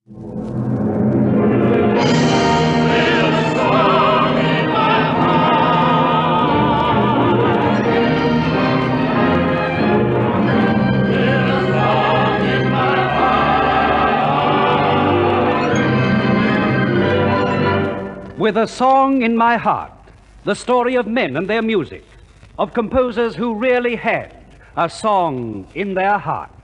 With a song in my heart, the story of men and their music, of composers who really had a song in their hearts.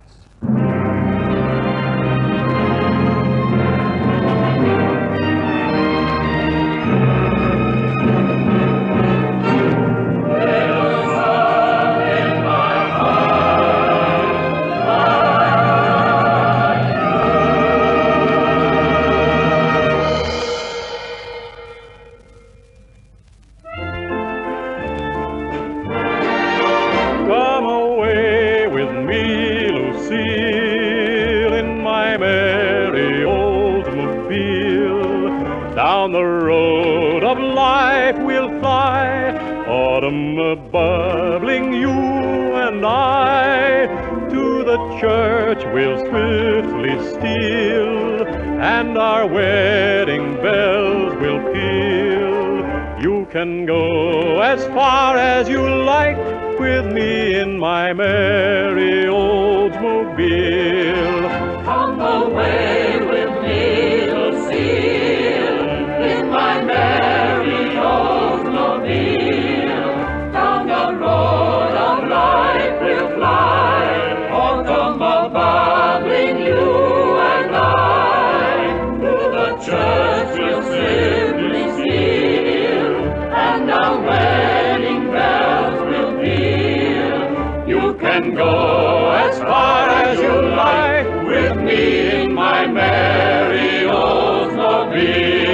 Down the road of life we'll fly, autumn bubbling, you and I. To the church we'll swiftly steal, and our wedding bells will peal. You can go as far as you like with me in my merry Oldsmobile. Come away with me, Lucille, in my merry Oldsmobile. Down the road of life we'll fly, autumn bubbling, you and I. To the church we'll simply steal, and our wedding bells will peal. You can go as far as you like with me in my merry Oldsmobile.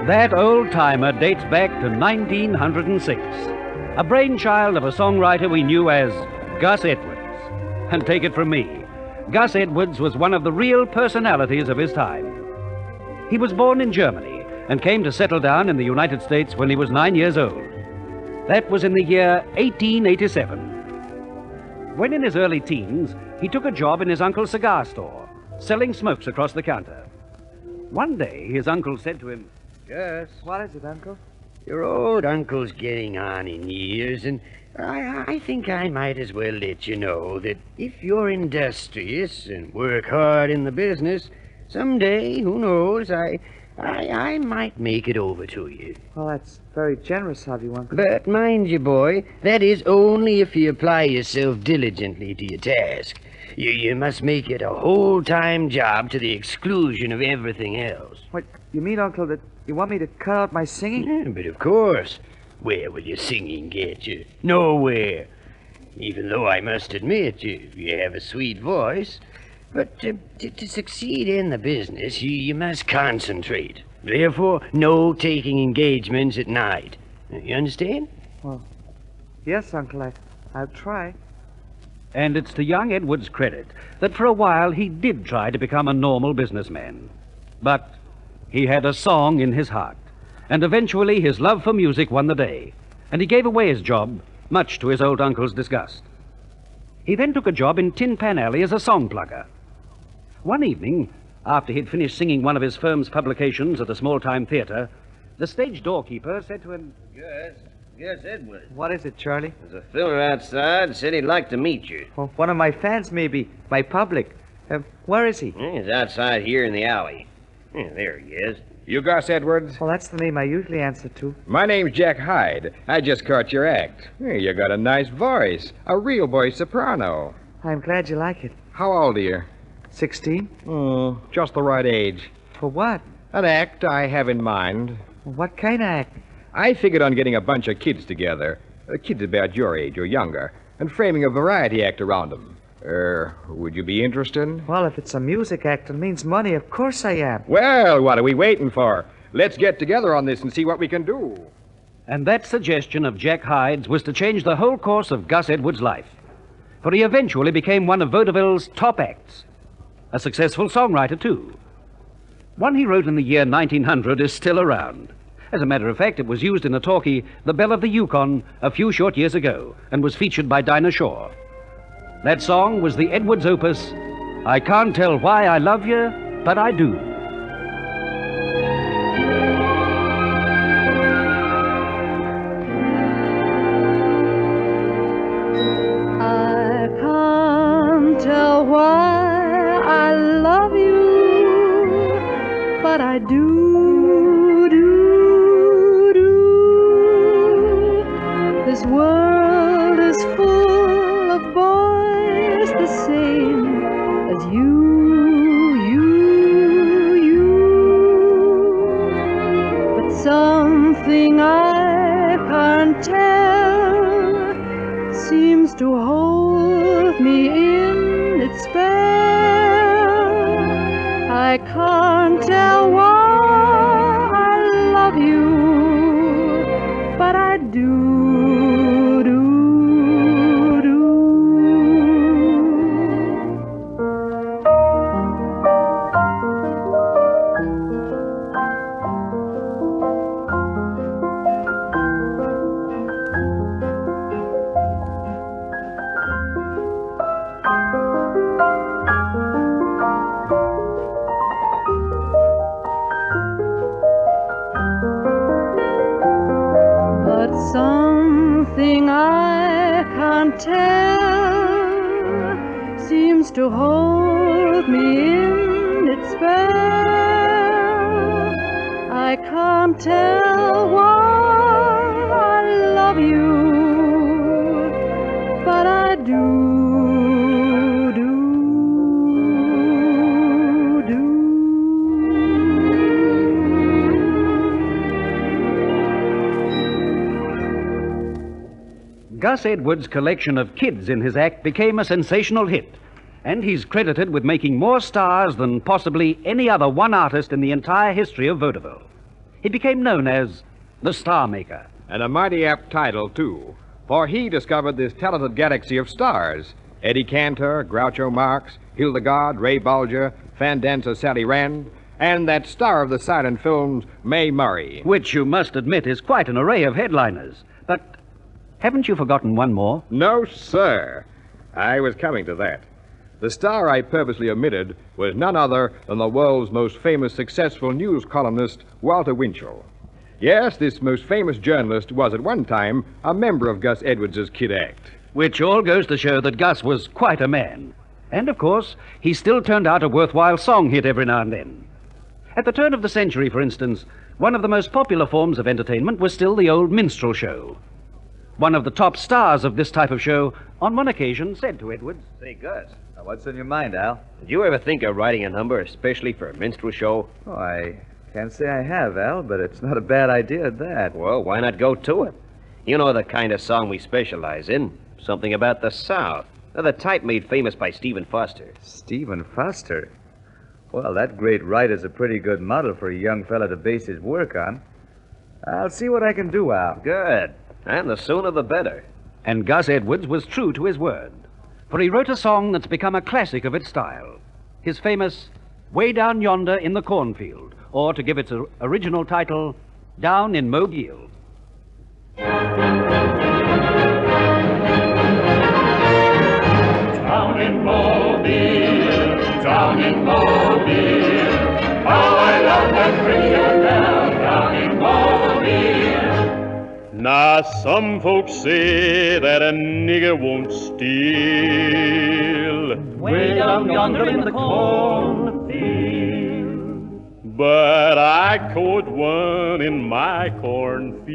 That old-timer dates back to 1906, a brainchild of a songwriter we knew as Gus Edwards. And take it from me, Gus Edwards was one of the real personalities of his time. He was born in Germany and came to settle down in the United States when he was 9 years old. That was in the year 1887. When in his early teens, he took a job in his uncle's cigar store, selling smokes across the counter. One day, his uncle said to him, Gus. What is it, Uncle? Your old uncle's getting on in years, and I think I might as well let you know that if you're industrious and work hard in the business, someday, who knows, I might make it over to you. Well, that's very generous of you, Uncle. But mind you, boy, that is only if you apply yourself diligently to your task. You must make it a whole-time job to the exclusion of everything else. What, you mean, Uncle, that you want me to cut out my singing? Yeah, but of course. Where will your singing get you? Nowhere. Even though I must admit you have a sweet voice. But to succeed in the business, you must concentrate. Therefore, no taking engagements at night. You understand? Well, yes, Uncle, I'll try. and it's to young Edwards' credit that for a while he did try to become a normal businessman. But he had a song in his heart, and eventually his love for music won the day, and he gave away his job, much to his old uncle's disgust. He then took a job in Tin Pan Alley as a song plugger. One evening, after he'd finished singing one of his firm's publications at a small-time theater, the stage doorkeeper said to him, Gus Edwards. What is it, Charlie? There's a fella outside, said he'd like to meet you. Well, one of my fans, maybe. My public. Where is he? He's outside here in the alley. Yeah, there he is. You Gus Edwards? Well, that's the name I usually answer to. My name's Jack Hyde. I just caught your act. Hey, you got a nice voice. A real boy soprano. I'm glad you like it. How old are you? 16? Oh, just the right age. For what? An act I have in mind. What kind of act? I figured on getting a bunch of kids together, kids about your age or younger, and framing a variety act around them. Would you be interested? Well, if it's a music act and means money, of course I am. Well, what are we waiting for? Let's get together on this and see what we can do. and that suggestion of Jack Hyde's was to change the whole course of Gus Edwards' life. For he eventually became one of vaudeville's top acts. A successful songwriter, too. One he wrote in the year 1900 is still around. As a matter of fact, it was used in the talkie The Belle of the Yukon a few short years ago and was featured by Dinah Shore. That song was the Edwards opus, I Can't Tell Why I Love You, But I Do. I can't tell why I love you, but I do, do, do. This world is full of boys the same as you. But something I can't tell seems to hold me in its spell. I can't tell why I love you, but I do, do, do. But something I can't tell seems to hold me in its spell. I can't tell why I love you, but I do, do, do. Gus Edwards' collection of kids in his act became a sensational hit, and he's credited with making more stars than possibly any other one artist in the entire history of vaudeville. He became known as the Star Maker. And a mighty apt title, too, for he discovered this talented galaxy of stars. Eddie Cantor, Groucho Marx, Hildegard, Ray Bolger, fan dancer Sally Rand, and that star of the silent films, Mae Murray. Which you must admit is quite an array of headliners. But haven't you forgotten one more? No, sir. I was coming to that. The star I purposely omitted was none other than the world's most famous successful news columnist, Walter Winchell. Yes, this most famous journalist was at one time a member of Gus Edwards' Kid Act. Which all goes to show that Gus was quite a man. And, of course, he still turned out a worthwhile song hit every now and then. At the turn of the century, for instance, one of the most popular forms of entertainment was still the old minstrel show. One of the top stars of this type of show, on one occasion, said to Edwards, Say, Gus, Now, what's on your mind, Al? did you ever think of writing a number especially for a minstrel show? Oh, I can't say I have, Al, but it's not a bad idea at that. Well, why not go to it? You know the kind of song we specialize in. Something about the South. The type made famous by Stephen Foster. Stephen Foster? Well, that great writer's a pretty good model for a young fella to base his work on. I'll see what I can do, Al. Good. And the sooner the better. and Gus Edwards was true to his word, for he wrote a song that's become a classic of its style, his famous Way Down Yonder in the Cornfield, or to give its original title, Down in Mobile. Down in Mobile, down in Mobile, how I love that pretty young gal down in Mobile. Now, some folks say that a nigger won't steal, Way down yonder in the cornfield. but I caught one in my cornfield.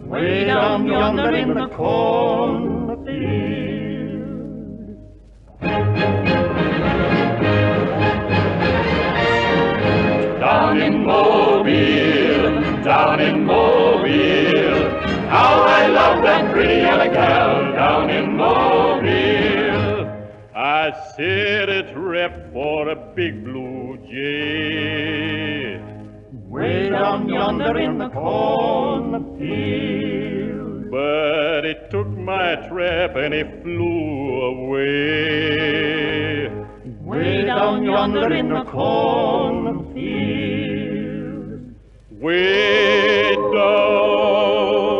Way down yonder in the cornfield. Down in Mobile, down in Mobile, how I love that pretty yellow gal down in Mobile. I set a trap for a big blue jay, Way down yonder in the cornfield. but it took my trap and it flew away. Way down yonder in the cornfield. Way down,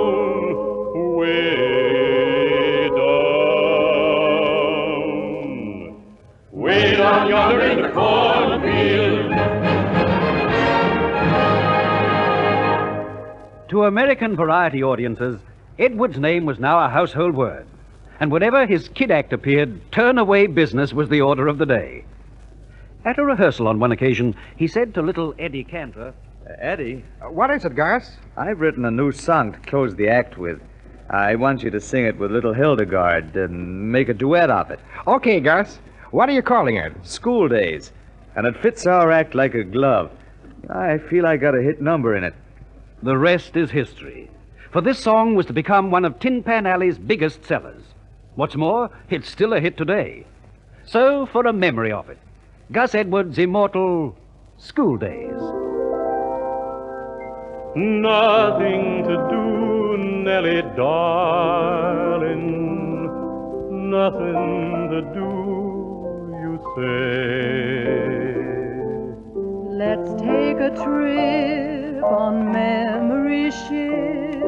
way down, way down yonder in the cornfield. To American variety audiences, Edward's name was now a household word. And whenever his kid act appeared, turn-away business was the order of the day. At a rehearsal on one occasion, he said to little Eddie Cantor, Eddie, What is it, Gus? I've written a new song to close the act with. I want you to sing it with little Hildegard and make a duet of it. Okay, Gus. What are you calling it? School Days. And it fits our act like a glove. I feel I got a hit number in it. The rest is history. For this song was to become one of Tin Pan Alley's biggest sellers. What's more, it's still a hit today. So, for a memory of it, Gus Edwards' immortal School Days. Nothing to do, Nellie darling. Nothing to do, you say. Let's take a trip on memory ship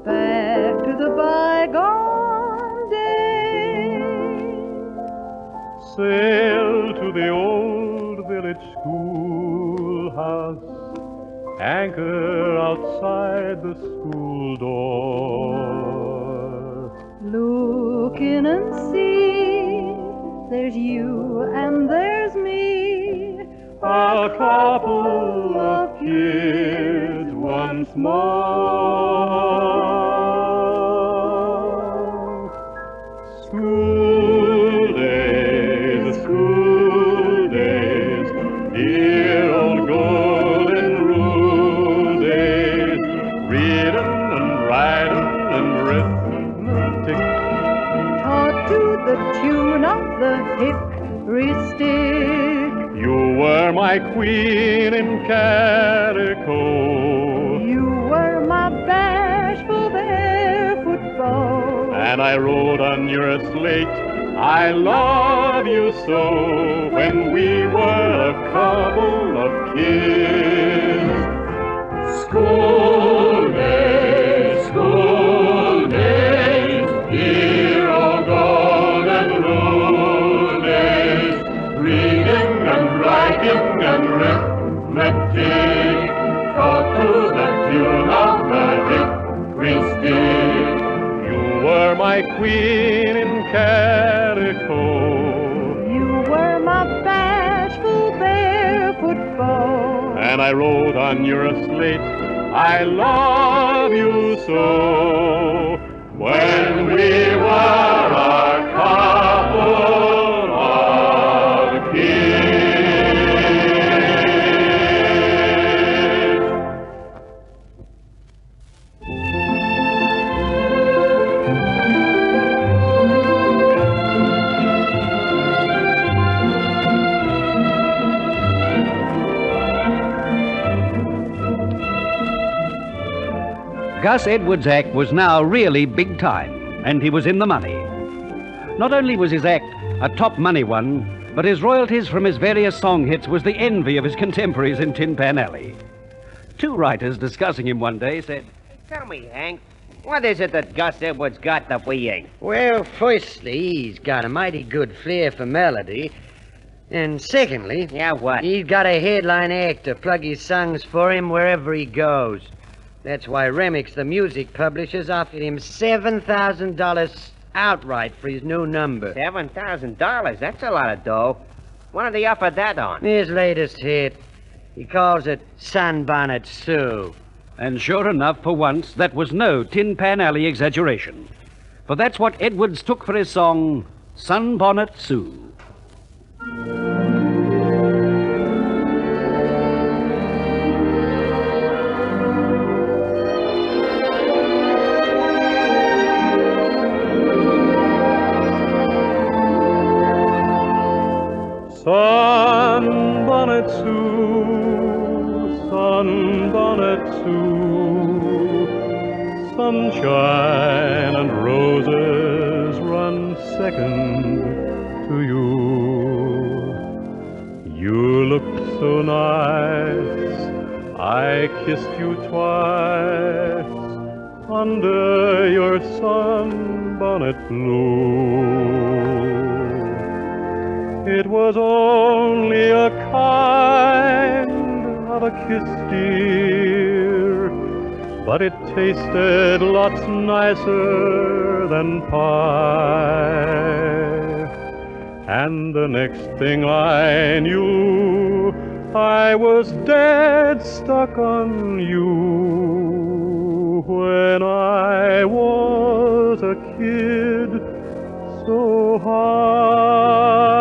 back to the bygone days. Sail to the old village schoolhouse, anchor outside the school door. Look in and see, there's you and there's me, A couple of kids once more. School days, dear old golden rule days, reading and writing and arithmetic. taught to the tune of the hickory stick. You were my queen in calico. You were my bashful barefoot beau. And I wrote on your slate, I love you so, when we were a couple of kids. School days, dear old golden rule days, reading and writing and arithmetic, taught to the tune of the hickory stick. You were my queen in calico. You were my bashful barefoot beau. And I wrote on your slate, I love you so, when we were a couple of kids. Gus Edwards' act was now really big time, and he was in the money. Not only was his act a top money one, but his royalties from his various song hits was the envy of his contemporaries in Tin Pan Alley. Two writers discussing him one day said, Tell me, Hank, what is it that Gus Edwards got that we ain't? Well, firstly, he's got a mighty good flair for melody. And secondly, Yeah, what? he's got a headline act to plug his songs for him wherever he goes. That's why Remix, the music publishers, offered him $7,000 outright for his new number. $7,000? That's a lot of dough. What did they offer that on? His latest hit. He calls it Sunbonnet Sue. and sure enough, for once, that was no Tin Pan Alley exaggeration. For that's what Edwards took for his song, Sunbonnet Sue. Sunbonnet Sue, Sunbonnet Sue, sunshine and roses run second to you. You look so nice, I kissed you twice under your sunbonnet blue. It was only a kind of a kiss, dear, but it tasted lots nicer than pie. And the next thing I knew, I was dead stuck on you. When I was a kid so high.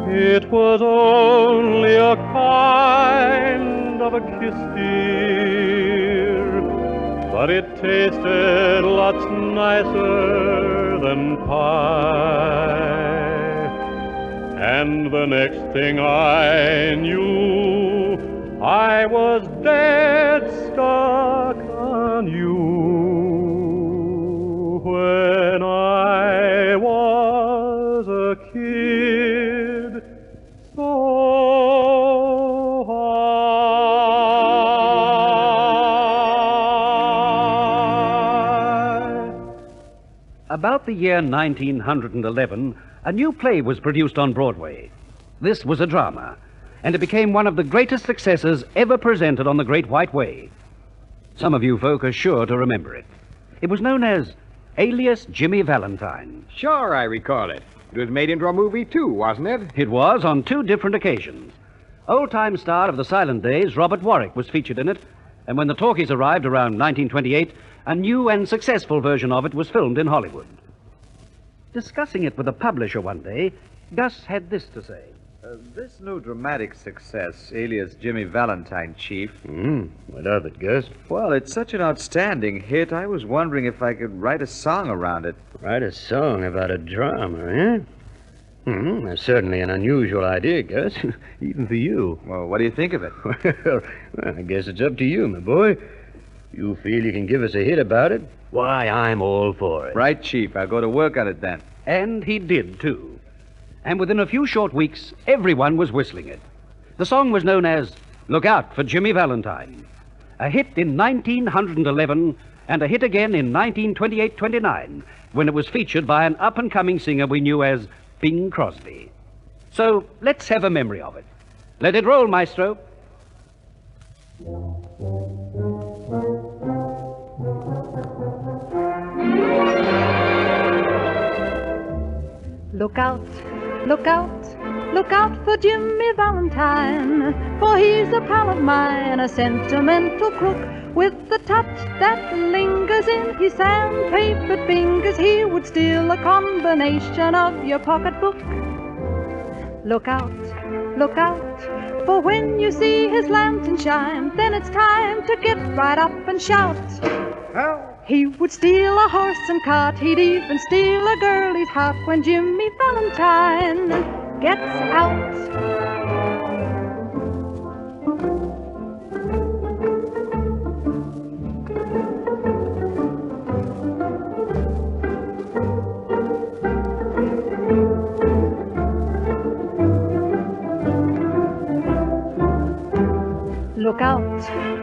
It was only a kind of a kiss, dear, but it tasted lots nicer than pie. And the next thing I knew, I was dead stuck on you. When I was a kid so high. About the year 1911, a new play was produced on Broadway. This was a drama, and it became one of the greatest successes ever presented on the Great White Way. Some of you folk are sure to remember it. It was known as Alias Jimmy Valentine. Sure, I recall it. It was made into a movie, too, wasn't it? It was on 2 different occasions. Old-time star of the silent days, Robert Warwick, was featured in it, and when the talkies arrived around 1928, a new and successful version of it was filmed in Hollywood. Discussing it with a publisher one day, Gus had this to say. This new dramatic success, Alias Jimmy Valentine, Chief. What of it, Gus? Well, it's such an outstanding hit, I was wondering if I could write a song around it. Write a song about a drama, eh? That's certainly an unusual idea, Gus, even for you. Well, what do you think of it? Well, I guess it's up to you, my boy. You feel you can give us a hit about it? Why, I'm all for it. Right, Chief. I'll go to work on it then. And he did, too. And within a few short weeks, everyone was whistling it. The song was known as Look Out for Jimmy Valentine, a hit in 1911 and a hit again in 1928-29, when it was featured by an up-and-coming singer we knew as Bing Crosby. So let's have a memory of it. Let it roll, maestro. Look out, look out, look out for Jimmy Valentine, for he's a pal of mine, a sentimental crook with the touch that lingers in his sandpapered fingers. He would steal a combination of your pocketbook. Look out, for when you see his lantern shine, then it's time to get right up and shout. Help! He would steal a horse and cart, he'd even steal a girlie's heart when Jimmy Valentine gets out.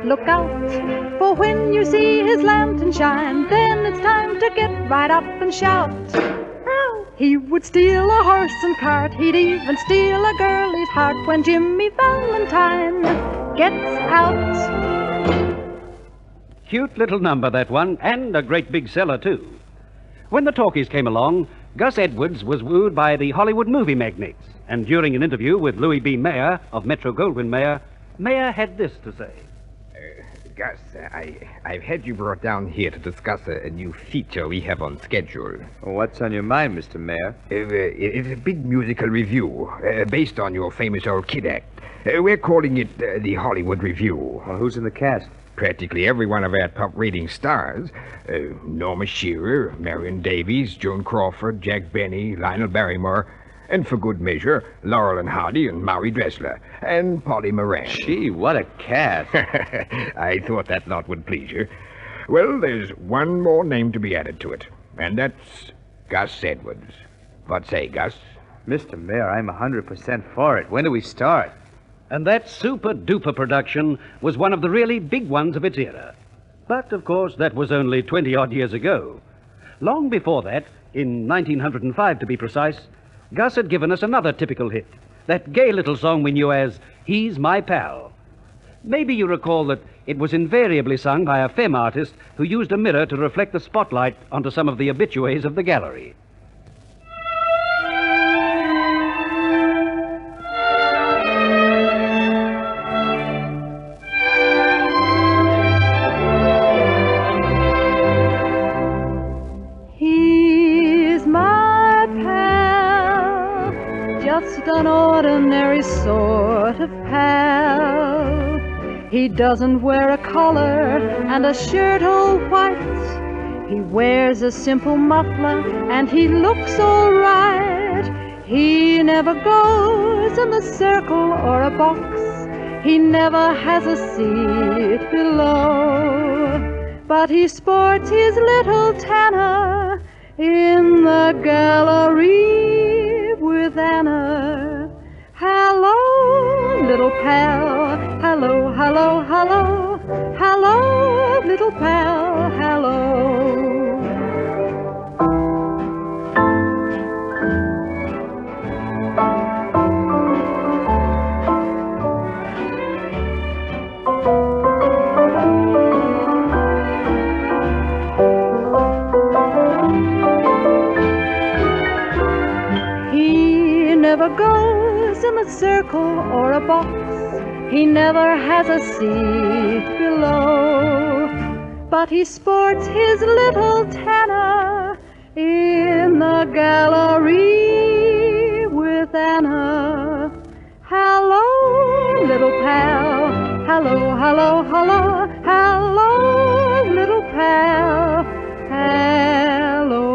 Look out, for when you see his lantern shine, then it's time to get right up and shout. He would steal a horse and cart, he'd even steal a girlie's heart when Jimmy Valentine gets out. Cute little number, that one, and a great big seller, too. When the talkies came along, Gus Edwards was wooed by the Hollywood movie magnates, and during an interview with Louis B. Mayer of Metro-Goldwyn-Mayer, Mayer had this to say. Gus, I've had you brought down here to discuss a new feature we have on schedule. What's on your mind, Mr. Mayor? It's a big musical review based on your famous old kid act. We're calling it the Hollywood Review. Well, who's in the cast? Practically every one of our top-rating stars. Norma Shearer, Marion Davies, Joan Crawford, Jack Benny, Lionel Barrymore, and for good measure, Laurel and Hardy and Marie Dressler, and Polly Moran. Gee, what a cast. I thought that lot would please you. Well, there's one more name to be added to it, and that's Gus Edwards. What say, Gus? Mr. Mayor, I'm 100% for it. When do we start? And that super-duper production was one of the really big ones of its era. But, of course, that was only 20-odd years ago. Long before that, in 1905 to be precise, Gus had given us another typical hit, that gay little song we knew as He's My Pal. Maybe you recall that it was invariably sung by a femme artist who used a mirror to reflect the spotlight onto some of the habitués of the gallery. Just an ordinary sort of pal. He doesn't wear a collar and a shirt all white. He wears a simple muffler and he looks all right. He never goes in the circle or a box. He never has a seat below. But he sports his little tenor in the gallery with Anna. Hello, little pal. Hello, hello, hello. Hello, little pal. Hello. Never goes in a circle or a box. He never has a seat below. But he sports his little tenor in the gallery with Anna. Hello, little pal. Hello, hello, hello. Hello, little pal. Hello.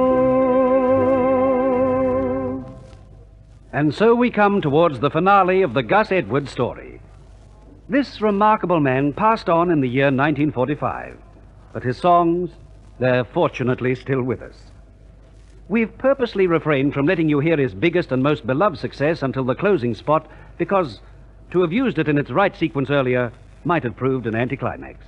And so we come towards the finale of the Gus Edwards story. This remarkable man passed on in the year 1945, but his songs, they're fortunately still with us. We've purposely refrained from letting you hear his biggest and most beloved success until the closing spot, because to have used it in its right sequence earlier might have proved an anticlimax.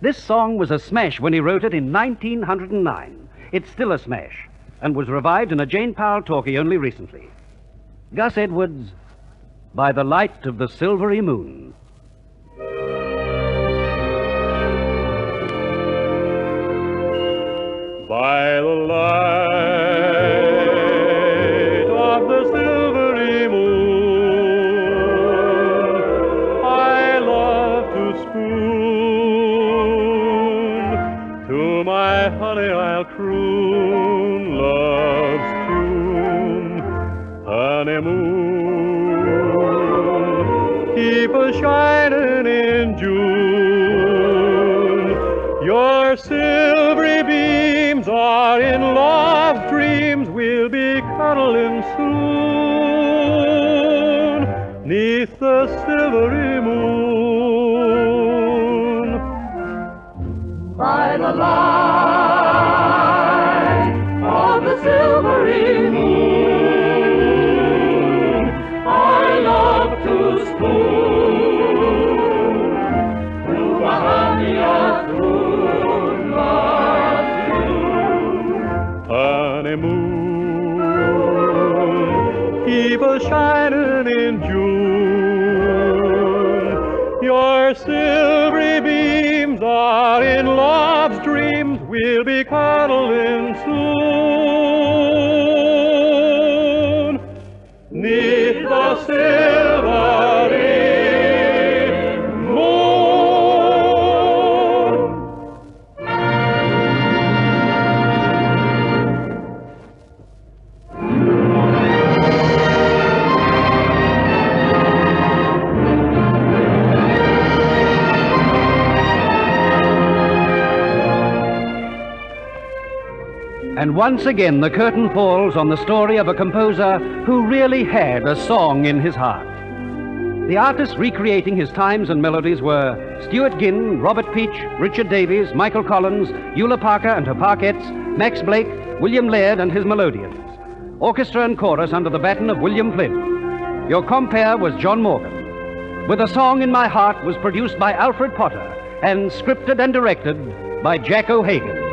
This song was a smash when he wrote it in 1909. It's still a smash, and was revived in a Jane Powell talkie only recently. Gus Edwards, By the Light of the Silvery Moon. By the light of the silvery moon, I love to spoon. To my honey I'll croon love's tune. Honey moon, keep a shining in June. Your silvery beams are in love's dreams. We'll be cuddling soon 'neath the silvery moon. By the light of the silvery moon, I love to spoon. To a honey a croon loves you. Honey moon, keep a shining in June. Your silvery beams are in love's dreams. We'll be cuddling soon 'neath the silvery moon. And once again, the curtain falls on the story of a composer who really had a song in his heart. The artists recreating his times and melodies were Stuart Ginn, Robert Peach, Richard Davies, Michael Collins, Eula Parker and her Parkettes, Max Blake, William Laird and his Melodians. Orchestra and chorus under the baton of William Flynn. Your compere was John Morgan. With a Song in My Heart was produced by Alfred Potter and scripted and directed by Jack O'Hagan.